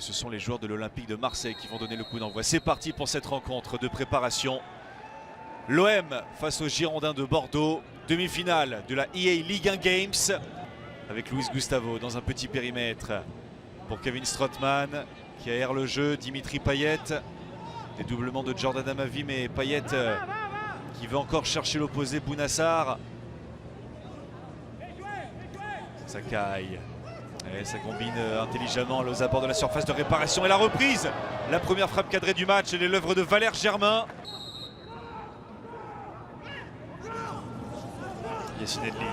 Et ce sont les joueurs de l'Olympique de Marseille qui vont donner le coup d'envoi. C'est parti pour cette rencontre de préparation. L'OM face aux Girondins de Bordeaux. Demi-finale de la EA Ligue 1 Games. Avec Luis Gustavo dans un petit périmètre. Pour Kevin Strootman qui aère le jeu. Dimitri Payet. Dédoublement de Jordan Amavi, mais Payet qui veut encore chercher l'opposé. Bounassar. Sakai. Et ça combine intelligemment aux abords de la surface de réparation. Et la reprise. La première frappe cadrée du match. Elle est l'œuvre de Valère Germain. Yacine Edli.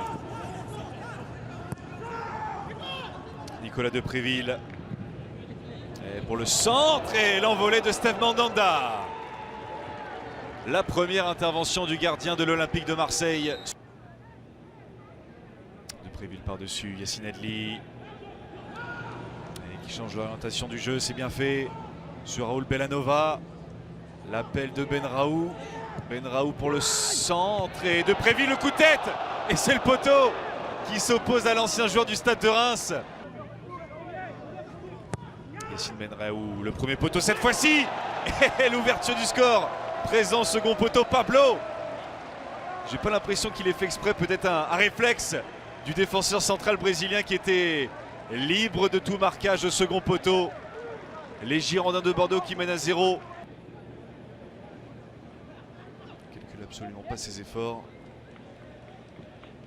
Nicolas Depréville. Et pour le centre et l'envolée de Steve Mandanda. La première intervention du gardien de l'Olympique de Marseille. Depréville par-dessus, Yacine Edli. Et qui change l'orientation du jeu, c'est bien fait. Sur Raoul Bellanova. L'appel de Benraou. Benraou pour le centre et Depréville, le coup de tête. Et c'est le poteau qui s'oppose à l'ancien joueur du Stade de Reims. Yacine Benraou, le premier poteau cette fois-ci. Et l'ouverture du score. Présent second poteau, Pablo. J'ai pas l'impression qu'il ait fait exprès, peut-être un réflexe du défenseur central brésilien qui était libre de tout marquage au second poteau. Les Girondins de Bordeaux qui mènent à 0. Il calcule absolument pas ses efforts.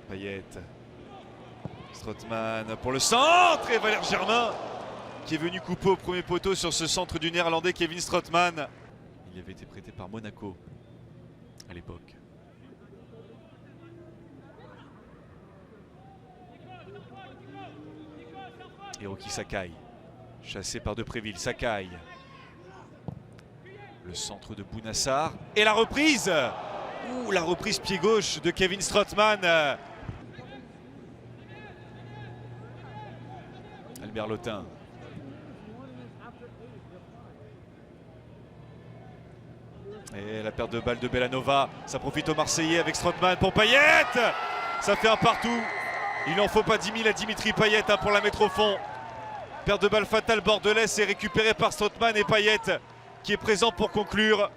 Payet. Strootman pour le centre et Valère Germain qui est venu couper au premier poteau sur ce centre du néerlandais Kevin Strootman. Il avait été prêté par Monaco à l'époque. Hiroki Sakai, chassé par Depréville. Sakai. Le centre de Bounassar. Et la reprise. Ouh, la reprise pied gauche de Kevin Strootman. Albert Lotin. Et la perte de balle de Bellanova. Ça profite aux Marseillais avec Strootman pour Payet. Ça fait un partout. Il n'en faut pas 10 000 à Dimitri Payet pour la mettre au fond. Perte de balle fatale bordelaise est récupérée par Strootman et Payet qui est présent pour conclure.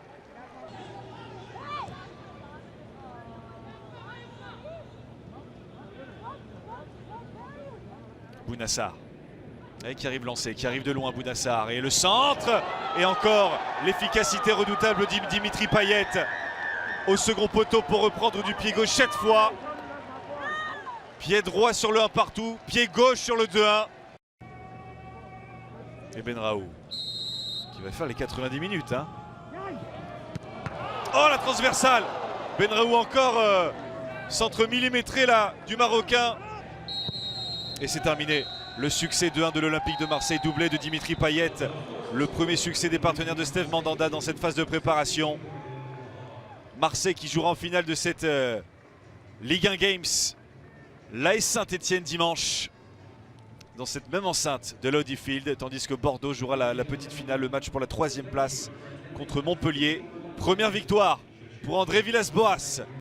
Bounassar. Et qui arrive lancé, qui arrive de loin Bounassar. Et le centre. Et encore l'efficacité redoutable de Dimitri Payet. Au second poteau pour reprendre du pied gauche cette fois. Pied droit sur le 1 partout. Pied gauche sur le 2-1. Et Benraou qui va faire les 90 minutes. Hein. Oh, la transversale. Benraou encore centre millimétré là du Marocain. Et c'est terminé. Le succès 2-1 de l'Olympique de Marseille, doublé de Dimitri Payet. Le premier succès des partenaires de Steve Mandanda dans cette phase de préparation. Marseille qui jouera en finale de cette Ligue 1 Games. L'AS Saint-Etienne dimanche. Dans cette même enceinte de l'Audi Field. Tandis que Bordeaux jouera la petite finale, le match pour la 3e place contre Montpellier. Première victoire pour André Villas-Boas.